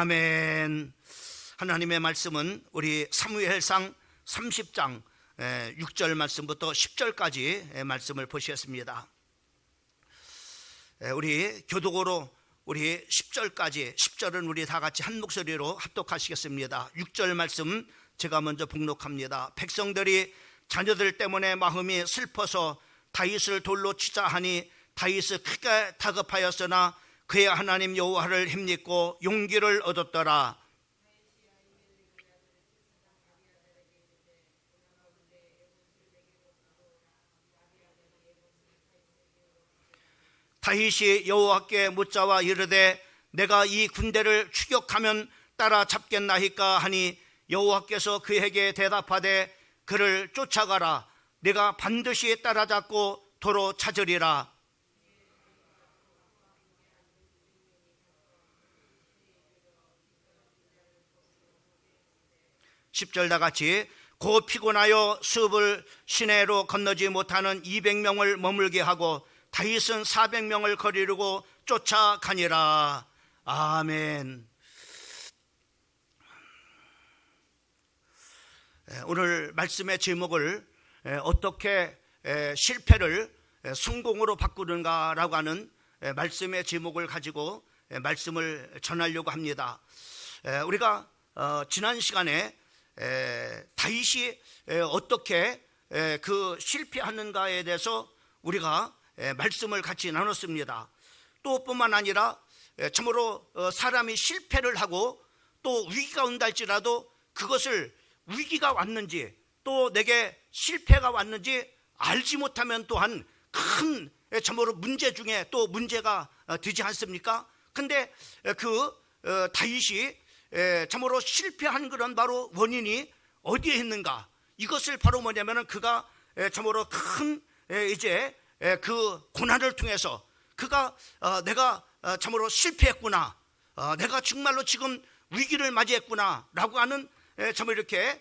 아멘. 하나님의 말씀은 우리 사무엘상 30장 6절 말씀부터 10절까지 말씀을 보시겠습니다. 우리 교독으로 우리 10절까지, 10절은 우리 다 같이 한 목소리로 합독하시겠습니다. 6절 말씀 제가 먼저 봉독합니다. 백성들이 자녀들 때문에 마음이 슬퍼서 다윗을 돌로 치자 하니 다윗이 크게 다급하였으나 그의 하나님 여호와를 힘입고 용기를 얻었더라. 다윗이 여호와께 묻자와 이르되 내가 이 군대를 추격하면 따라잡겠나이까 하니 여호와께서 그에게 대답하되 그를 쫓아가라. 내가 반드시 따라잡고 도로 찾으리라. 10절 다 같이. 곧 피곤하여 숲을 시내로 건너지 못하는 200명을 머물게 하고 다윗은 400명을 거리르고 쫓아가니라. 아멘. 오늘 말씀의 제목을 어떻게 실패를 성공으로 바꾸는가라고 하는 말씀의 제목을 가지고 말씀을 전하려고 합니다. 우리가 지난 시간에 다윗이 어떻게 그 실패하는가에 대해서 우리가 말씀을 같이 나눴습니다. 또 뿐만 아니라 참으로 사람이 실패를 하고 또 위기가 온다 할지라도 그것을 위기가 왔는지 또 내게 실패가 왔는지 알지 못하면 또한 큰 참으로 문제 중에 또 문제가 되지 않습니까? 근데 그 다윗이 참으로 실패한 그런 바로 원인이 어디에 있는가? 이것을 바로 뭐냐면은 그가 참으로 큰 이제 그 고난을 통해서 그가 내가 참으로 실패했구나, 내가 정말로 지금 위기를 맞이했구나라고 하는 참으로 이렇게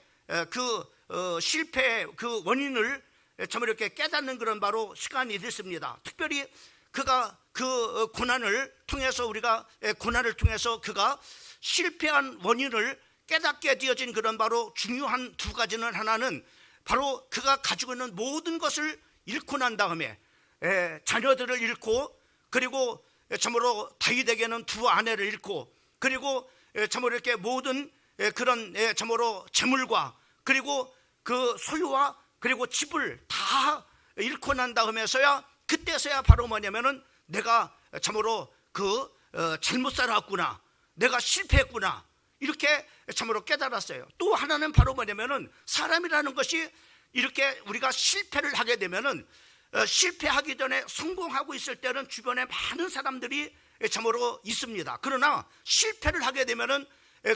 그 실패의 그 원인을 참으로 이렇게 깨닫는 그런 바로 시간이 됐습니다. 특별히 그가 그 고난을 통해서 우리가 고난을 통해서 그가 실패한 원인을 깨닫게 되어진 그런 바로 중요한 두 가지는, 하나는 바로 그가 가지고 있는 모든 것을 잃고 난 다음에 자녀들을 잃고, 그리고 참으로 다윗에게는 두 아내를 잃고, 그리고 참으로 이렇게 모든 그런 참으로 재물과 그리고 그 소유와 그리고 집을 다 잃고 난 다음에서야, 그때서야 바로 뭐냐면은 내가 참으로 그 잘못 살아왔구나, 내가 실패했구나, 이렇게 참으로 깨달았어요. 또 하나는 바로 뭐냐면은 사람이라는 것이 이렇게 우리가 실패를 하게 되면은 실패하기 전에 성공하고 있을 때는 주변에 많은 사람들이 참으로 있습니다. 그러나 실패를 하게 되면은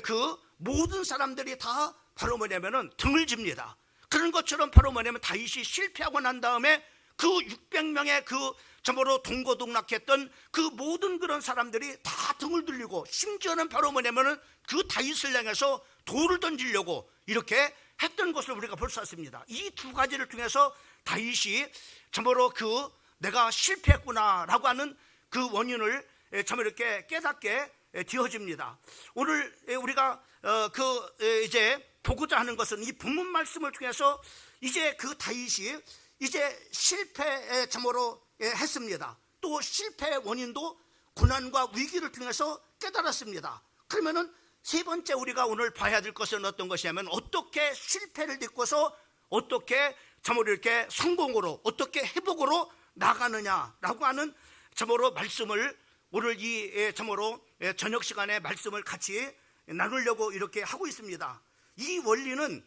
그 모든 사람들이 다 바로 뭐냐면은 등을 집니다. 그런 것처럼 바로 뭐냐면 다윗이 실패하고 난 다음에 그 600명의 그 참으로 동고동락했던 그 모든 그런 사람들이 다 등을 들리고, 심지어는 바로 뭐냐면은 그 다윗을 향해서 돌을 던지려고 이렇게 했던 것을 우리가 볼 수 있습니다. 이 두 가지를 통해서 다윗이 참으로 그 내가 실패했구나라고 하는 그 원인을 참으로 이렇게 깨닫게 되어집니다. 오늘 우리가 그 이제 보고자 하는 것은 이 본문 말씀을 통해서 이제 그 다윗이 이제 실패에 참으로 했습니다. 또 실패의 원인도 고난과 위기를 통해서 깨달았습니다. 그러면은 세 번째 우리가 오늘 봐야 될 것은 어떤 것이냐면, 어떻게 실패를 딛고서 어떻게 참으로 이렇게 성공으로, 어떻게 회복으로 나가느냐라고 하는 참으로 말씀을 오늘 이 참으로 저녁 시간에 말씀을 같이 나누려고 이렇게 하고 있습니다. 이 원리는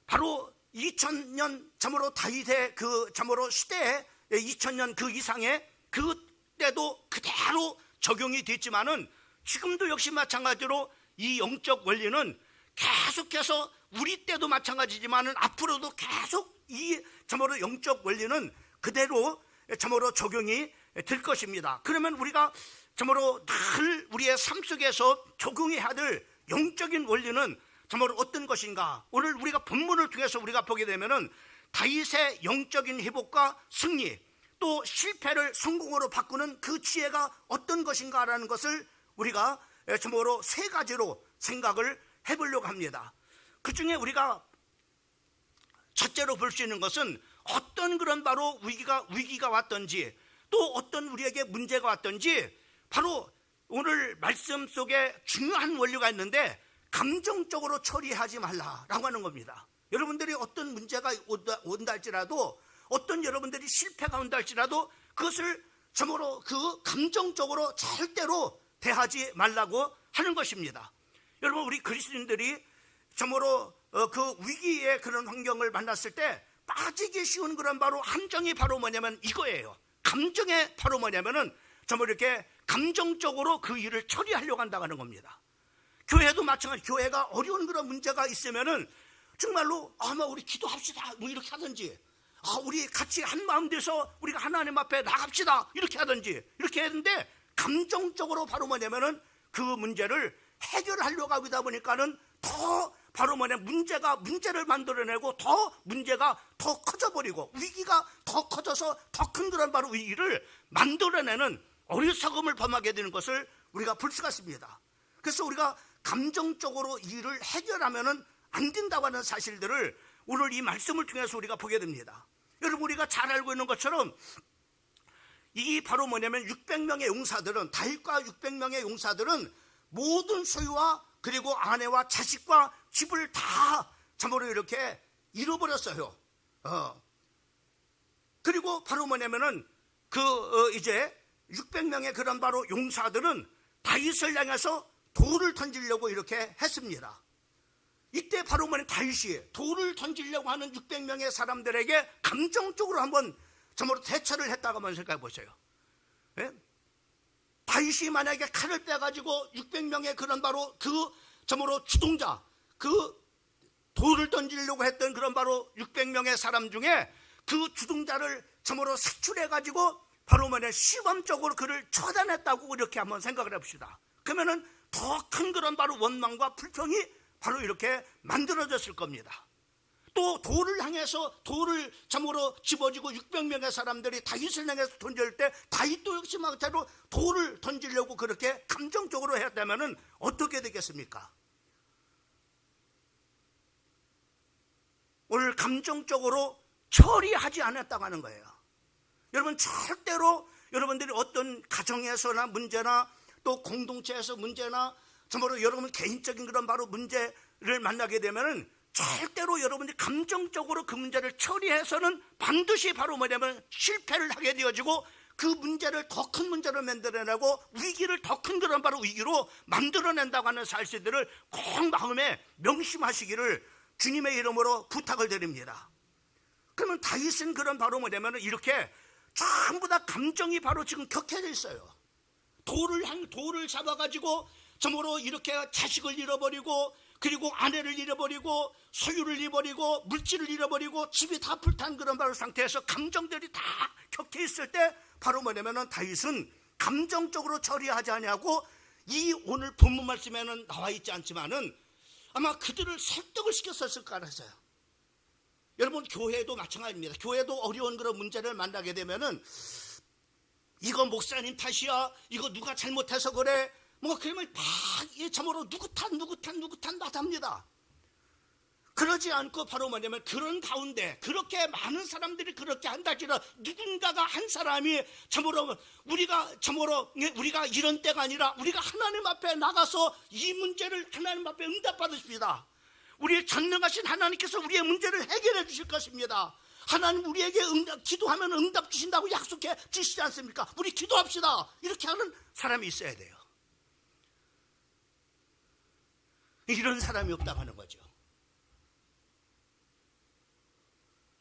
바로 2000년 참으로 다윗의 그 참으로 시대에 2000년 그 이상의 그때도 그대로 적용이 됐지만은 지금도 역시 마찬가지로 이 영적 원리는 계속해서 우리 때도 마찬가지지만은 앞으로도 계속 이 참으로 영적 원리는 그대로 참으로 적용이 될 것입니다. 그러면 우리가 참으로 늘 우리의 삶 속에서 적용해야 될 영적인 원리는 참으로 어떤 것인가? 오늘 우리가 본문을 통해서 우리가 보게 되면은 다윗의 영적인 회복과 승리, 또 실패를 성공으로 바꾸는 그 지혜가 어떤 것인가라는 것을 우리가 참으로 세 가지로 생각을 해보려고 합니다. 그 중에 우리가 첫째로 볼 수 있는 것은 어떤 그런 바로 위기가 왔든지 또 어떤 우리에게 문제가 왔든지 바로 오늘 말씀 속에 중요한 원리가 있는데 감정적으로 처리하지 말라라고 하는 겁니다. 여러분들이 어떤 문제가 온다 할지라도 어떤 여러분들이 실패가 온다 할지라도 그것을 참으로 그 감정적으로 절대로 대하지 말라고 하는 것입니다. 여러분, 우리 그리스도인들이 참으로 그 위기의 그런 환경을 만났을 때 빠지기 쉬운 그런 바로 함정이 바로 뭐냐면 이거예요. 감정에 바로 뭐냐면은 참으로 이렇게 감정적으로 그 일을 처리하려고 한다는 겁니다. 교회도 마찬가지. 교회가 어려운 그런 문제가 있으면은 정말로 아마 우리 기도합시다 뭐 이렇게 하든지, 우리 같이 한 마음 돼서 우리가 하나님 앞에 나갑시다 이렇게 하든지 이렇게 했는데, 감정적으로 바로 뭐냐면은 그 문제를 해결하려고 하다 보니까는 더 바로 문제를 만들어내고 더 문제가 더 커져버리고 위기가 더 커져서 더 큰 그런 바로 위기를 만들어내는 어리석음을 범하게 되는 것을 우리가 볼 수가 있습니다. 그래서 우리가 감정적으로 일을 해결하면은 안 된다고 하는 사실들을 오늘 이 말씀을 통해서 우리가 보게 됩니다. 여러분, 우리가 잘 알고 있는 것처럼 이 바로 600명의 용사들은, 다윗과 600명의 용사들은 모든 소유와 그리고 아내와 자식과 집을 다 참으로 이렇게 잃어버렸어요. 그리고 바로 이제 600명의 그런 바로 용사들은 다윗을 향해서 돌을 던지려고 이렇게 했습니다. 이때 바로 다윗이 돌을 던지려고 하는 600명의 사람들에게 감정적으로 한번 참으로 대처를 했다고 한번 생각해 보세요. 예? 다윗이 만약에 칼을 빼가지고 600명의 그런 바로 그 참으로 주동자, 그 돌을 던지려고 했던 그런 바로 600명의 사람 중에 그 주동자를 참으로 색출해가지고 바로 시범적으로 그를 처단했다고 이렇게 한번 생각을 해봅시다. 그러면은 더 큰 그런 바로 원망과 불평이 바로 이렇게 만들어졌을 겁니다. 또 돌을 향해서 돌을 참으로 집어지고 600명의 사람들이 다윗을 향해서 던질 때 다윗도 역시 마찬가지로 돌을 던지려고 그렇게 감정적으로 했다면은 어떻게 되겠습니까? 오늘 감정적으로 처리하지 않았다고 하는 거예요. 여러분, 절대로 여러분들이 어떤 가정에서나 문제나 또 공동체에서 문제나 참으로 여러분 개인적인 그런 바로 문제를 만나게 되면은 절대로 여러분들이 감정적으로 그 문제를 처리해서는 반드시 바로 실패를 하게 되어지고 그 문제를 더 큰 문제로 만들어내고 위기를 더 큰 그런 바로 위기로 만들어낸다고 하는 사실들을 꼭 마음에 명심하시기를 주님의 이름으로 부탁을 드립니다. 그러면 다윗은 그런 바로 이렇게 전부 다 감정이 바로 지금 격해져 있어요. 돌을 잡아가지고 참으로 이렇게 자식을 잃어버리고 그리고 아내를 잃어버리고 소유를 잃어버리고 물질을 잃어버리고 집이 다 불탄 그런 바로 상태에서 감정들이 다 격해 있을 때 바로 다윗은 감정적으로 처리하지 않냐고 이 오늘 본문 말씀에는 나와 있지 않지만은 아마 그들을 설득을 시켰었을 거라서요. 여러분, 교회도 마찬가지입니다. 교회도 어려운 그런 문제를 만나게 되면은 이거 목사님 탓이야, 이거 누가 잘못해서 그래, 그러면 막 참으로 누구 탓 마다합니다. 그러지 않고 바로 그런 가운데 그렇게 많은 사람들이 그렇게 한다지라 누군가가 한 사람이 참으로 우리가 이런 때가 아니라 우리가 하나님 앞에 나가서 이 문제를 하나님 앞에 응답받으십시다. 우리 전능하신 하나님께서 우리의 문제를 해결해 주실 것입니다. 하나님 우리에게 기도하면 응답 주신다고 약속해 주시지 않습니까? 우리 기도합시다. 이렇게 하는 사람이 있어야 돼요. 이런 사람이 없다고 하는 거죠.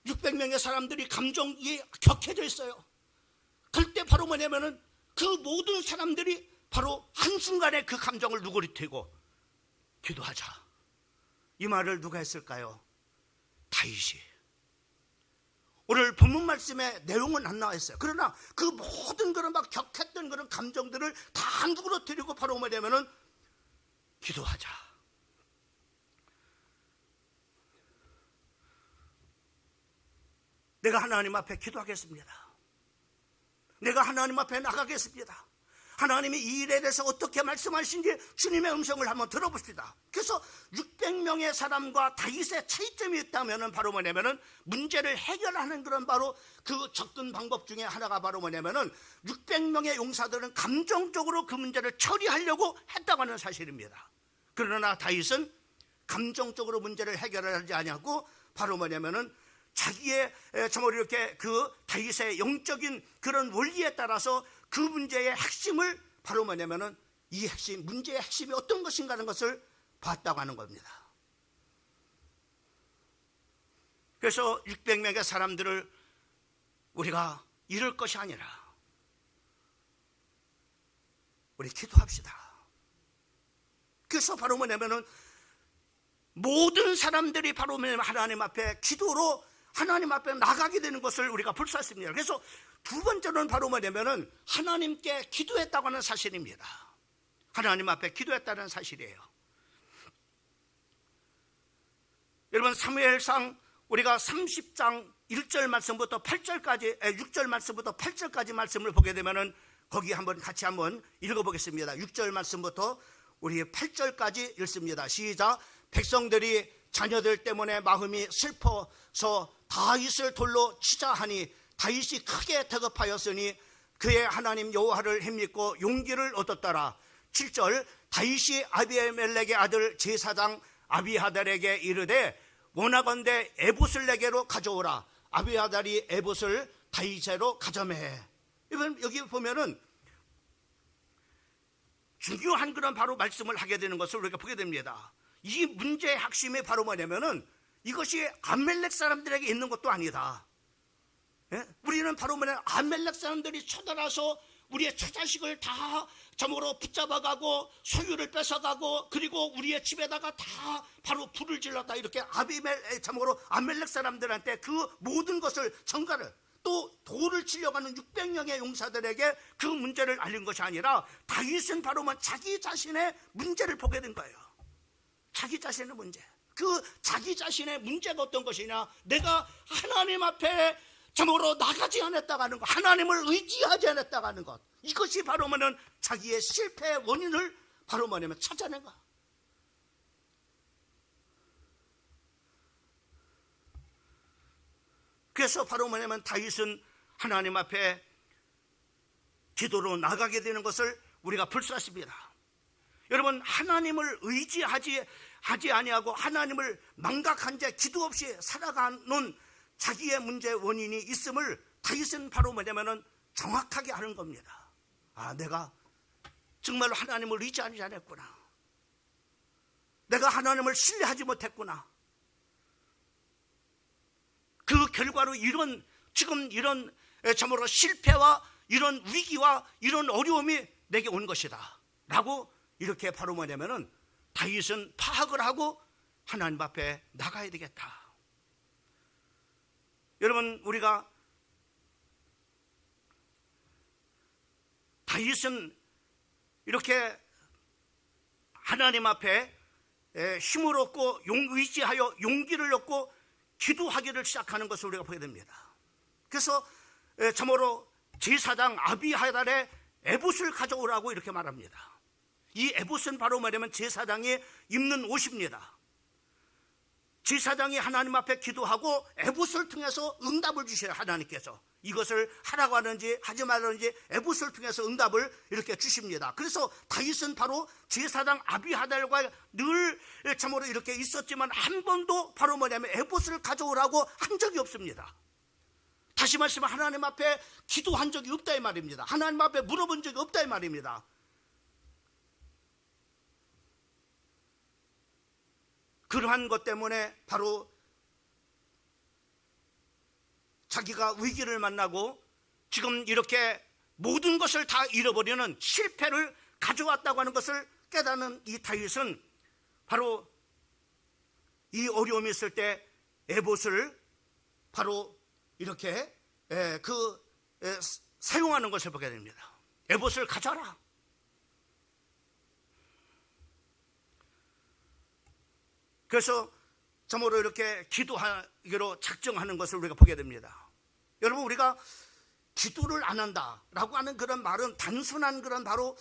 600명의 사람들이 감정이 격해져 있어요. 그때 바로 그 모든 사람들이 바로 한순간에 그 감정을 누구리태고 기도하자, 이 말을 누가 했을까요? 다윗이. 오늘 본문 말씀에 내용은 안 나와 있어요. 그러나 그 모든 그런 막 격했던 그런 감정들을 다 누구로뜨리고 바로 기도하자. 내가 하나님 앞에 기도하겠습니다. 내가 하나님 앞에 나가겠습니다. 하나님이 이 일에 대해서 어떻게 말씀하신지 주님의 음성을 한번 들어봅시다. 그래서 600명의 사람과 다윗의 차이점이 있다면 바로 뭐냐면은 문제를 해결하는 그런 바로 그 접근 방법 중에 하나가 바로 뭐냐면은 600명의 용사들은 감정적으로 그 문제를 처리하려고 했다고 하는 사실입니다. 그러나 다윗은 감정적으로 문제를 해결하지 않냐고 바로 뭐냐면은 자기의 정말 이렇게 그 다윗의 영적인 그런 원리에 따라서 그 문제의 핵심을 바로 뭐냐면은 이 핵심, 문제의 핵심이 어떤 것인가 하는 것을 봤다고 하는 겁니다. 그래서 600명의 사람들을 우리가 잃을 것이 아니라 우리 기도합시다. 그래서 바로 뭐냐면은 모든 사람들이 바로 하나님 앞에 기도로 하나님 앞에 나가게 되는 것을 우리가 볼 수 있습니다. 그래서 두 번째는 바로 뭐냐면은 하나님께 기도했다고 하는 사실입니다. 하나님 앞에 기도했다는 사실이에요. 여러분 사무엘상 우리가 30장 1절 말씀부터 8절까지 6절 말씀부터 8절까지 말씀을 보게 되면은 거기 한번 같이 한번 읽어보겠습니다. 6절 말씀부터 우리 8절까지 읽습니다. 시작. 백성들이 자녀들 때문에 마음이 슬퍼서 다윗을 돌로 치자 하니 다윗이 크게 다급하였으니 그의 하나님 여호와를 힘입고 용기를 얻었더라. 7절. 다윗이 아비멜렉의 아들 제사장 아비하달에게 이르되 원하건대 에봇을 내게로 가져오라. 아비하달이 에봇을 다윗에로 가져매. 여기 보면은 중요한 그런 바로 말씀을 하게 되는 것을 우리가 보게 됩니다. 이 문제의 핵심이 바로 뭐냐면은 이것이 아멜렉 사람들에게 있는 것도 아니다. 예? 우리는 바로 뭐냐 아멜렉 사람들이 쳐들어서 우리의 처자식을 다 점으로 붙잡아가고 소유를 뺏어가고 그리고 우리의 집에다가 다 바로 불을 질렀다 이렇게 점으로 아멜렉 사람들한테 그 모든 것을 전가를 또 돌을 치려고 하는 600명의 용사들에게 그 문제를 알린 것이 아니라 다윗은 바로 자기 자신의 문제를 보게 된 거예요. 자기 자신의 문제. 그 자기 자신의 문제가 어떤 것이냐, 내가 하나님 앞에 점으로 나가지 않았다고 하는 것, 하나님을 의지하지 않았다고 하는 것, 이것이 바로 뭐냐면 자기의 실패의 원인을 바로 뭐냐면 찾아낸 것. 그래서 바로 뭐냐면 다윗은 하나님 앞에 기도로 나가게 되는 것을 우리가 볼 수 있습니다. 여러분, 하나님을 의지하지 아니하고 하나님을 망각한 채 기도 없이 살아가는 자기의 문제의 원인이 있음을 다윗은 바로 뭐냐면은 정확하게 아는 겁니다. 아, 내가 정말로 하나님을 의지하지 않았구나. 내가 하나님을 신뢰하지 못했구나. 그 결과로 지금 이런 참으로 실패와 이런 위기와 이런 어려움이 내게 온 것이다 라고 이렇게 바로 뭐냐면은 다윗은 파악을 하고 하나님 앞에 나가야 되겠다. 여러분, 우리가 다윗은 이렇게 하나님 앞에 힘을 얻고 의지하여 용기를 얻고 기도하기를 시작하는 것을 우리가 보게 됩니다. 그래서 참으로 제사장 아비하달의 에봇을 가져오라고 이렇게 말합니다. 이 에봇은 바로 뭐냐면 제사장이 입는 옷입니다. 제사장이 하나님 앞에 기도하고 에봇을 통해서 응답을 주셔요. 하나님께서 이것을 하라고 하는지 하지 말라는지 에봇을 통해서 응답을 이렇게 주십니다. 그래서 다윗은 바로 제사장 아비하달과 늘 참으로 이렇게 있었지만 한 번도 바로 뭐냐면 에봇을 가져오라고 한 적이 없습니다. 다시 말씀하면 하나님 앞에 기도한 적이 없다 이 말입니다. 하나님 앞에 물어본 적이 없다 이 말입니다. 그러한 것 때문에 바로 자기가 위기를 만나고 지금 이렇게 모든 것을 다 잃어버리는 실패를 가져왔다고 하는 것을 깨닫는 이 다윗은 바로 이 어려움이 있을 때 에봇을 바로 이렇게 사용하는 것을 보게 됩니다. 에봇을 가져라. 그래서 참으로 이렇게 기도하기로 작정하는 것을 우리가 보게 됩니다. 여러분, 우리가 기도를 안 한다라고 하는 그런 말은 단순한 그런 바로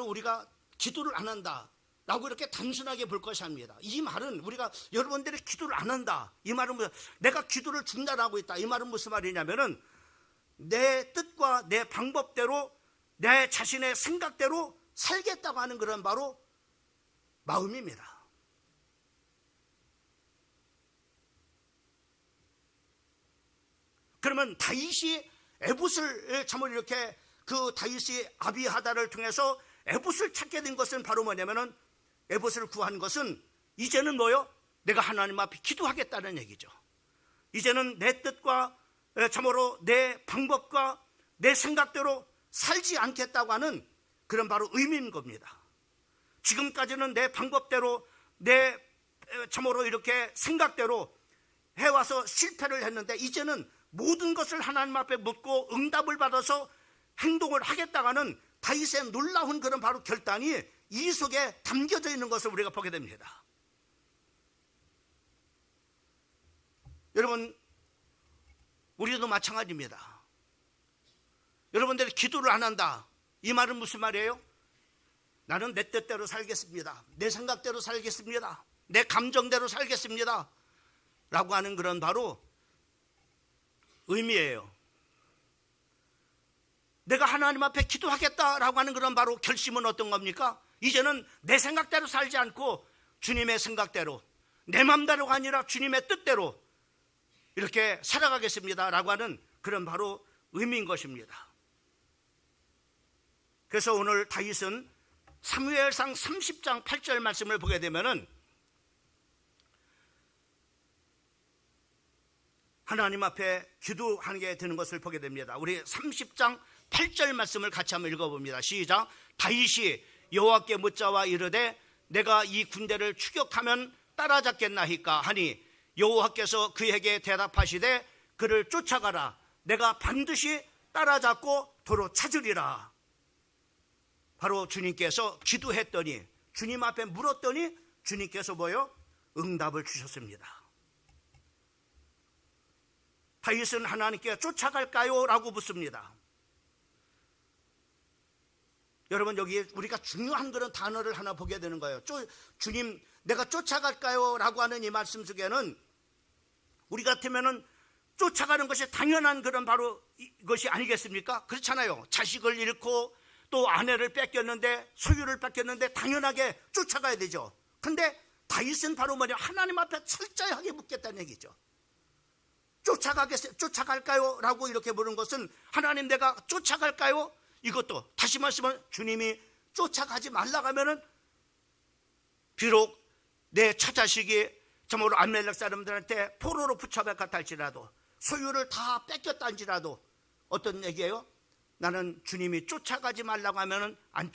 우리가 기도를 안 한다라고 이렇게 단순하게 볼 것이 아닙니다. 이 말은 우리가 여러분들이 기도를 안 한다, 이 말은 내가 기도를 중단하고 있다, 이 말은 무슨 말이냐면은 내 뜻과 내 방법대로 내 자신의 생각대로 살겠다고 하는 그런 바로 마음입니다. 그러면 다윗이 에봇을 참으로 이렇게 그 다윗이 아비하다를 통해서 에봇을 찾게 된 것은 바로 뭐냐면은 에봇을 구한 것은 이제는 뭐요? 내가 하나님 앞에 기도하겠다는 얘기죠. 이제는 내 뜻과 참으로 내 방법과 내 생각대로 살지 않겠다고 하는 그런 바로 의미인 겁니다. 지금까지는 내 방법대로 내 참으로 이렇게 생각대로 해와서 실패를 했는데 이제는 모든 것을 하나님 앞에 묻고 응답을 받아서 행동을 하겠다고 하는 다윗의 놀라운 그런 바로 결단이 이 속에 담겨져 있는 것을 우리가 보게 됩니다. 여러분, 우리도 마찬가지입니다. 여러분들이 기도를 안 한다, 이 말은 무슨 말이에요? 나는 내 뜻대로 살겠습니다, 내 생각대로 살겠습니다, 내 감정대로 살겠습니다 라고 하는 그런 바로 의미예요. 내가 하나님 앞에 기도하겠다라고 하는 그런 바로 결심은 어떤 겁니까? 이제는 내 생각대로 살지 않고 주님의 생각대로, 내 맘대로가 아니라 주님의 뜻대로 이렇게 살아가겠습니다 라고 하는 그런 바로 의미인 것입니다. 그래서 오늘 다윗은 사무엘상 30장 8절 말씀을 보게 되면은 하나님 앞에 기도하게 되는 것을 보게 됩니다. 우리 30장 8절 말씀을 같이 한번 읽어봅니다. 시작. 다윗이 여호와께 묻자와 이르되 내가 이 군대를 추격하면 따라잡겠나이까 하니 여호와께서 그에게 대답하시되 그를 쫓아가라, 내가 반드시 따라잡고 도로 찾으리라. 바로 주님께서 기도했더니, 주님 앞에 물었더니 주님께서 뭐요? 응답을 주셨습니다. 다윗은 하나님께 쫓아갈까요? 라고 묻습니다. 여러분, 여기 우리가 중요한 그런 단어를 하나 보게 되는 거예요. 주님, 내가 쫓아갈까요? 라고 하는 이 말씀 속에는 우리 같으면은 쫓아가는 것이 당연한 그런 바로 것이 아니겠습니까? 그렇잖아요. 자식을 잃고 또 아내를 뺏겼는데, 소유를 뺏겼는데 당연하게 쫓아가야 되죠. 근데 다윗은 바로 뭐냐? 하나님 앞에 철저하게 묻겠다는 얘기죠. 쫓아갈까요? 라고 이렇게 물은 것은 하나님, 내가 쫓아갈까요? 이것도 다시 말씀은 주님이 쫓아가지 말라고 하면은 비록 내 처자식이 참으로 아멜렉 사람들한테 포로로 붙잡혔다 할지라도, 소유를 다 뺏겼다 할지라도 어떤 얘기예요? 나는 주님이 쫓아가지 말라고 하면은 안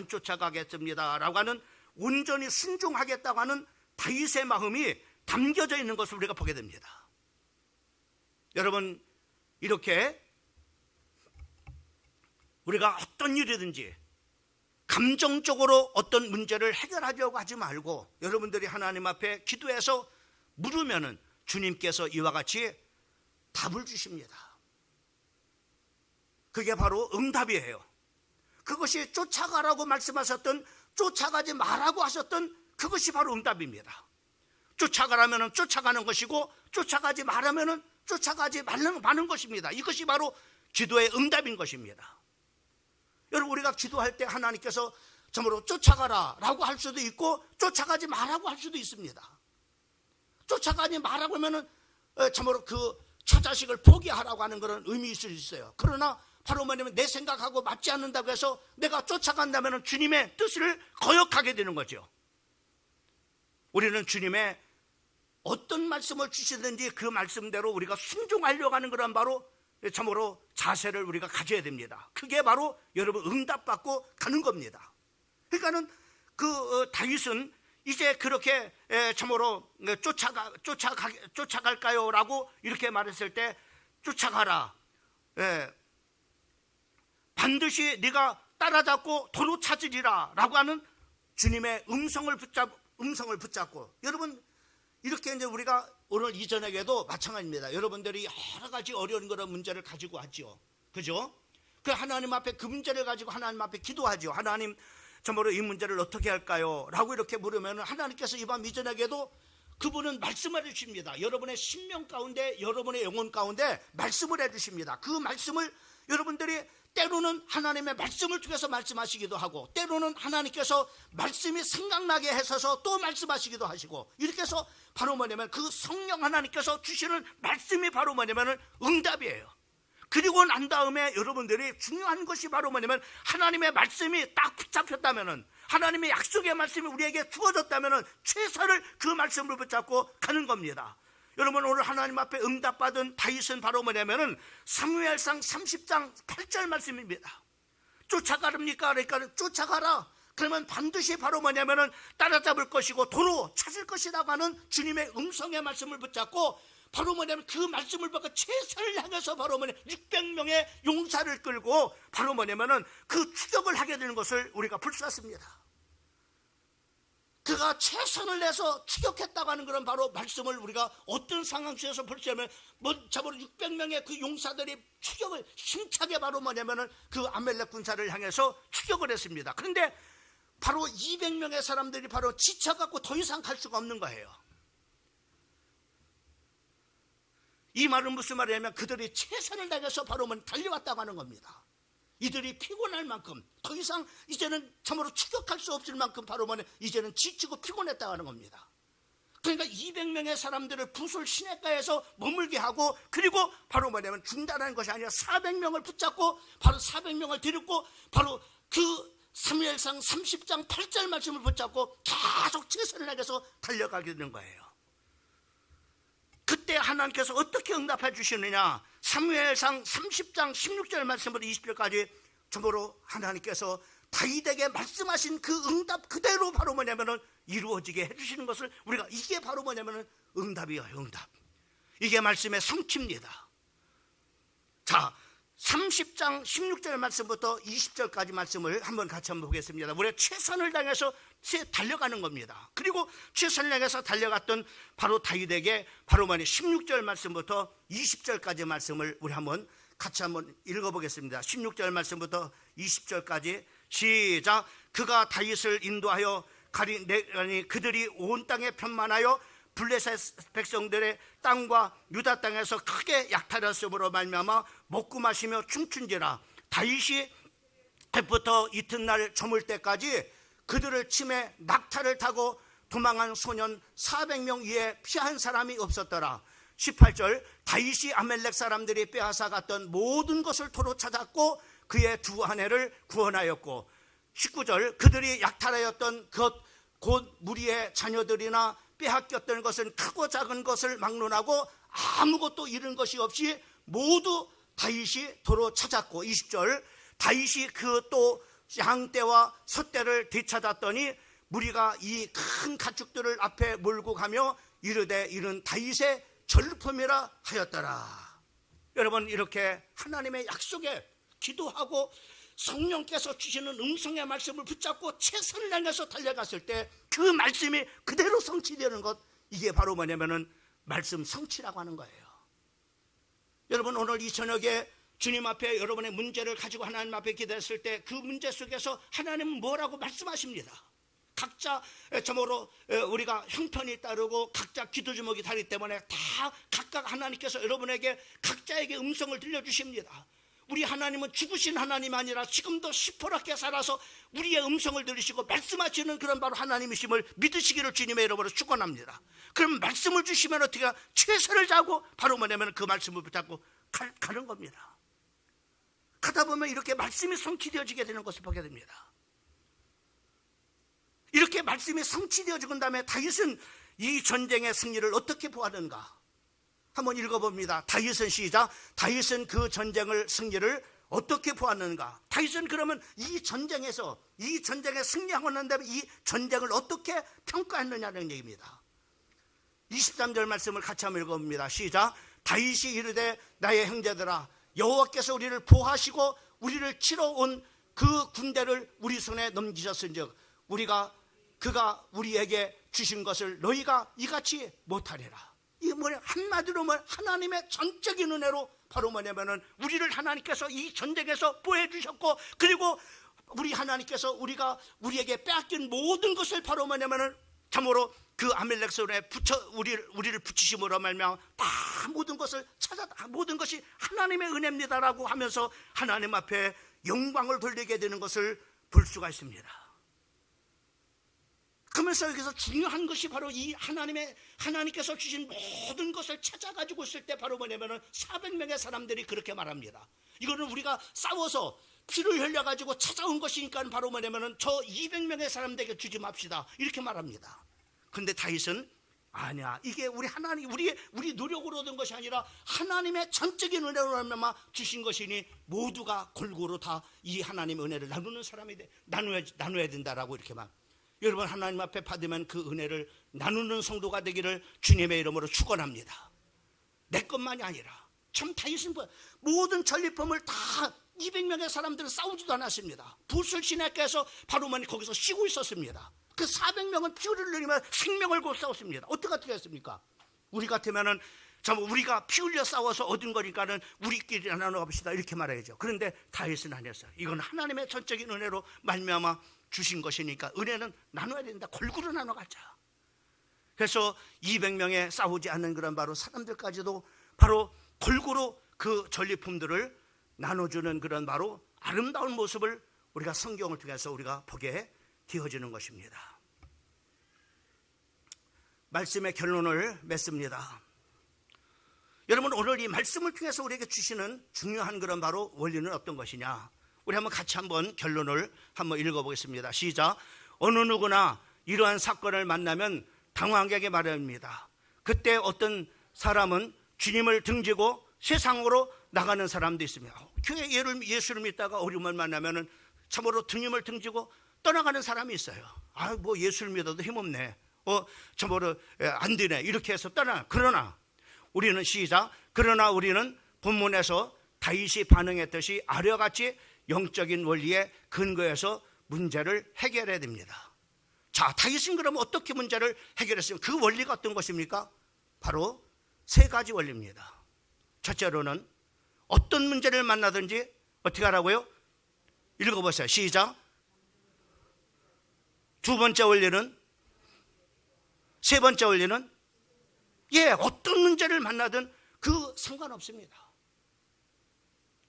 쫓아가겠습니다 라고 하는, 온전히 순종하겠다고 하는 다윗의 마음이 담겨져 있는 것을 우리가 보게 됩니다. 여러분, 이렇게 우리가 어떤 일이든지 감정적으로 어떤 문제를 해결하려고 하지 말고 여러분들이 하나님 앞에 기도해서 물으면은 주님께서 이와 같이 답을 주십니다. 그게 바로 응답이에요. 그것이 쫓아가라고 말씀하셨던, 쫓아가지 말라고 하셨던 그것이 바로 응답입니다. 쫓아가라면 쫓아가는 것이고, 쫓아가지 말라면 쫓아가지 말는 것입니다. 이것이 바로 기도의 응답인 것입니다. 여러분, 우리가 기도할 때 하나님께서 참으로 쫓아가라 라고 할 수도 있고 쫓아가지 말라고 할 수도 있습니다. 쫓아가지 말라고 하면은 참으로 그 처자식을 포기하라고 하는 그런 의미일 수 있어요. 그러나 바로 뭐냐면 내 생각하고 맞지 않는다고 해서 내가 쫓아간다면 주님의 뜻을 거역하게 되는 거죠. 우리는 주님의 어떤 말씀을 주시든지 그 말씀대로 우리가 순종하려고 하는 그런 바로 참으로 자세를 우리가 가져야 됩니다. 그게 바로 여러분 응답받고 가는 겁니다. 그러니까는 그 다윗은 이제 그렇게 참으로 쫓아갈까요? 라고 이렇게 말했을 때 쫓아가라. 반드시 네가 따라잡고 도로 찾으리라 라고 하는 주님의 음성을 붙잡고, 여러분 이렇게 이제 우리가 오늘 이 저녁에도 마찬가지입니다. 여러분들이 여러 가지 어려운 그런 문제를 가지고 왔죠. 그죠? 그 하나님 앞에 그 문제를 가지고 하나님 앞에 기도하죠. 하나님, 정말로 이 문제를 어떻게 할까요? 라고 이렇게 물으면 하나님께서 이 밤 이전에게도 그분은 말씀을 해주십니다. 여러분의 심령 가운데, 여러분의 영혼 가운데 말씀을 해주십니다. 그 말씀을 여러분들이 때로는 하나님의 말씀을 통해서 말씀하시기도 하고, 때로는 하나님께서 말씀이 생각나게 하셔서 또 말씀하시기도 하시고, 이렇게 해서 바로 뭐냐면 그 성령 하나님께서 주시는 말씀이 바로 뭐냐면 응답이에요. 그리고 난 다음에 여러분들이 중요한 것이 바로 뭐냐면 하나님의 말씀이 딱 붙잡혔다면은, 하나님의 약속의 말씀이 우리에게 주어졌다면은 최선을 그 말씀을 붙잡고 가는 겁니다. 여러분, 오늘 하나님 앞에 응답받은 다윗은 바로 뭐냐면은 사무엘상 30장 8절 말씀입니다. 쫓아가렵니까? 그러니까 쫓아가라. 그러면 반드시 바로 뭐냐면은 따라잡을 것이고 도로 찾을 것이라고 하는 주님의 음성의 말씀을 붙잡고 바로 뭐냐면 그 말씀을 받고 최선을 향해서 바로 뭐냐면 600명의 용사를 끌고 바로 뭐냐면은 그 추격을 하게 되는 것을 우리가 볼 수 있습니다. 그가 최선을 내서 추격했다고 하는 그런 바로 말씀을 우리가 어떤 상황 속에서 볼 수 있냐면, 참으로 600명의 그 용사들이 추격을 힘차게 바로 뭐냐면은 그 아멜렉 군사를 향해서 추격을 했습니다. 그런데 바로 200명의 사람들이 바로 지쳐갖고 더 이상 갈 수가 없는 거예요. 이 말은 무슨 말이냐면 그들이 최선을 다해서 바로 달려왔다고 하는 겁니다. 이들이 피곤할 만큼, 더 이상 이제는 참으로 추격할 수 없을 만큼 바로 이제는 지치고 피곤했다고 하는 겁니다. 그러니까 200명의 사람들을 부술 시내가에서 머물게 하고, 그리고 바로 뭐냐면 중단하는 것이 아니라 400명을 붙잡고 바로 400명을 데리고 바로 그 사무엘상 30장 8절 말씀을 붙잡고 계속 최선을 다해서 달려가게 되는 거예요. 그때 하나님께서 어떻게 응답해 주시느냐? 사무엘상 30장 16절 말씀부터 20절까지 전부로 하나님께서 다윗에게 말씀하신 그 응답 그대로 바로 뭐냐면은 이루어지게 해주시는 것을 우리가, 이게 바로 뭐냐면은 응답이에요. 응답. 이게 말씀의 성취입니다. 자, 30장 16절 말씀부터 20절까지 말씀을 한번 같이 한번 보겠습니다. 우리가 최선을 다해서 달려가는 겁니다. 그리고 최선을 다해서 달려갔던 바로 다윗에게 바로 16절 말씀부터 20절까지 말씀을 우리 한번 같이 한번 읽어보겠습니다. 16절 말씀부터 20절까지 시작. 그가 다윗을 인도하여 가리니 그들이 온 땅에 편만하여 블레셋 백성들의 땅과 유다 땅에서 크게 약탈했으므로 말미암아 먹고 마시며 춤춘지라. 다윗이 해부터 이튿날 저물 때까지 그들을 치매 낙타를 타고 도망한 소년 400명 위에 피한 사람이 없었더라. 18절. 다윗이 아멜렉 사람들이 빼앗아 갔던 모든 것을 도로 찾았고 그의 두 아내를 구원하였고, 19절. 그들이 약탈하였던 곧 무리의 자녀들이나 빼앗겼던 것은 크고 작은 것을 막론하고 아무것도 잃은 것이 없이 모두 다윗이 도로 찾았고, 20절. 다윗이 그 또 양떼와 솥대를 되찾았더니 무리가 이 큰 가축들을 앞에 몰고 가며 이르되 이는 다윗의 절품이라 하였더라. 여러분, 이렇게 하나님의 약속에 기도하고 성령께서 주시는 음성의 말씀을 붙잡고 최선을 다해서 달려갔을 때 그 말씀이 그대로 성취되는 것, 이게 바로 뭐냐면은 말씀 성취라고 하는 거예요. 여러분, 오늘 이 저녁에 주님 앞에 여러분의 문제를 가지고 하나님 앞에 기도했을 때 그 문제 속에서 하나님은 뭐라고 말씀하십니다. 각자 참으로 우리가 형편이 따르고 각자 기도 제목이 다르기 때문에 다 각각 하나님께서 여러분에게 각자에게 음성을 들려주십니다. 우리 하나님은 죽으신 하나님이 아니라 지금도 시퍼렇게 살아서 우리의 음성을 들으시고 말씀하시는 그런 바로 하나님이심을 믿으시기를 주님의 이름으로 축원합니다. 그럼 말씀을 주시면 어떻게 최선을 다하고 바로 뭐냐면 그 말씀을 붙잡고 가는 겁니다. 가다 보면 이렇게 말씀이 성취되어지게 되는 것을 보게 됩니다. 이렇게 말씀이 성취되어지고 다음에 다윗은 이 전쟁의 승리를 어떻게 보았는가 한번 읽어봅니다. 다윗은 시작. 다윗은 그 전쟁을 승리를 어떻게 보았는가? 다윗은 그러면 이 전쟁에서 이 전쟁에 승리하고 난 다음에 이 전쟁을 어떻게 평가했느냐는 얘기입니다. 23절 말씀을 같이 한번 읽어봅니다. 시작. 다윗이 이르되 나의 형제들아, 여호와께서 우리를 보하시고 우리를 치러 온 그 군대를 우리 손에 넘기셨은즉 그가 우리에게 주신 것을 너희가 이같이 못하리라. 이게 뭐냐? 한마디로 하나님의 전적인 은혜로 바로 뭐냐면은 우리를 하나님께서 이 전쟁에서 보호해주셨고, 그리고 우리 하나님께서 우리에게 빼앗긴 모든 것을 바로 뭐냐면은 참으로 그 아멜렉 손에 우리를 붙이심으로 말미암아 다 모든 것을 모든 것이 하나님의 은혜입니다라고 하면서 하나님 앞에 영광을 돌리게 되는 것을 볼 수가 있습니다. 그러면서 여기서 중요한 것이 바로 이 하나님께서 주신 모든 것을 찾아가지고 있을 때 바로 뭐냐면은 400명의 사람들이 그렇게 말합니다. 이거는 우리가 싸워서 피를 흘려가지고 찾아온 것이니까 바로 뭐냐면은 저 200명의 사람들에게 주지 맙시다, 이렇게 말합니다. 근데 다윗은 아니야, 이게 우리 노력으로 얻은 것이 아니라 하나님의 전적인 은혜로 말미암아 주신 것이니 모두가 골고루 다 이 하나님의 은혜를 나누는 사람이 나눠야 된다라고 이렇게 말. 여러분, 하나님 앞에 받으면 그 은혜를 나누는 성도가 되기를 주님의 이름으로 축원합니다. 내 것만이 아니라 참 다윗은 모든 전리품을 다 200명의 사람들은 싸우지도 않았습니다. 붓을 시내께서 바로 거기서 쉬고 있었습니다. 그 400명은 피를 흘리며 생명을 곧 싸웠습니다. 어떻게 했습니까? 우리 같으면은 우리가 피 흘려 싸워서 얻은 거니까는 우리끼리 나눠 갑시다, 이렇게 말해야죠. 그런데 다윗은 아니었어요. 이건 하나님의 전적인 은혜로 말미암아 주신 것이니까 은혜는 나눠야 된다, 골고루 나눠 가자. 그래서 200명의 싸우지 않는 그런 바로 사람들까지도 바로 골고루 그 전리품들을 나눠주는 그런 바로 아름다운 모습을 우리가 성경을 통해서 우리가 보게 되어지는 것입니다. 말씀의 결론을 맺습니다. 여러분, 오늘 이 말씀을 통해서 우리에게 주시는 중요한 그런 바로 원리는 어떤 것이냐, 우리 한번 같이 한번 결론을 한번 읽어보겠습니다. 시작. 어느 누구나 이러한 사건을 만나면 당황하게 마련입니다. 그때 어떤 사람은 주님을 등지고 세상으로 나가는 사람도 있습니다. 교회 예수를 믿다가 어려움을 만나면은 참으로 주님을 등지고 떠나가는 사람이 있어요. 뭐 예수를 믿어도 힘없네, 참으로 안 되네, 이렇게 해서 떠나. 그러나 우리는 시작. 그러나 우리는 본문에서 다윗이 반응했듯이 아려같이 영적인 원리에 근거해서 문제를 해결해야 됩니다. 자, 다윗은 그러면 어떻게 문제를 해결했어요? 그 원리가 어떤 것입니까? 바로 3가지 원리입니다. 첫째로는 어떤 문제를 만나든지 어떻게 하라고요? 읽어보세요. 시작. 두 번째 원리는, 세 번째 원리는, 어떤 문제를 만나든 그 상관없습니다.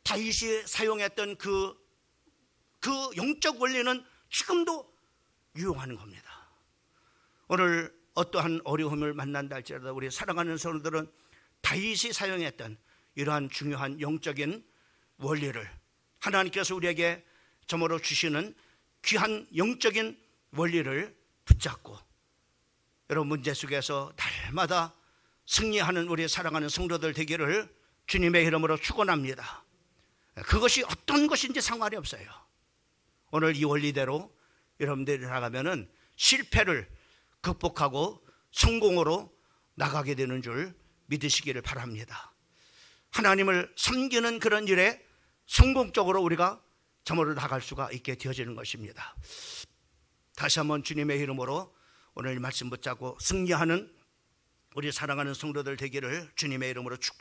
다윗이 사용했던 그 영적 원리는 지금도 유용하는 겁니다. 오늘 어떠한 어려움을 만난다 할지라도 우리 사랑하는 성도들은 다윗이 사용했던 이러한 중요한 영적인 원리를, 하나님께서 우리에게 점으로 주시는 귀한 영적인 원리를 붙잡고 여러분 문제 속에서 날마다 승리하는 우리 사랑하는 성도들 되기를 주님의 이름으로 축원합니다. 그것이 어떤 것인지 상관이 없어요. 오늘 이 원리대로 여러분들이 나가면은 실패를 극복하고 성공으로 나가게 되는 줄 믿으시기를 바랍니다. 하나님을 섬기는 그런 일에 성공적으로 우리가 참으로 나갈 수가 있게 되어지는 것입니다. 다시 한번 주님의 이름으로 오늘 말씀 붙잡고 승리하는 우리 사랑하는 성도들 되기를 주님의 이름으로 축복합니다.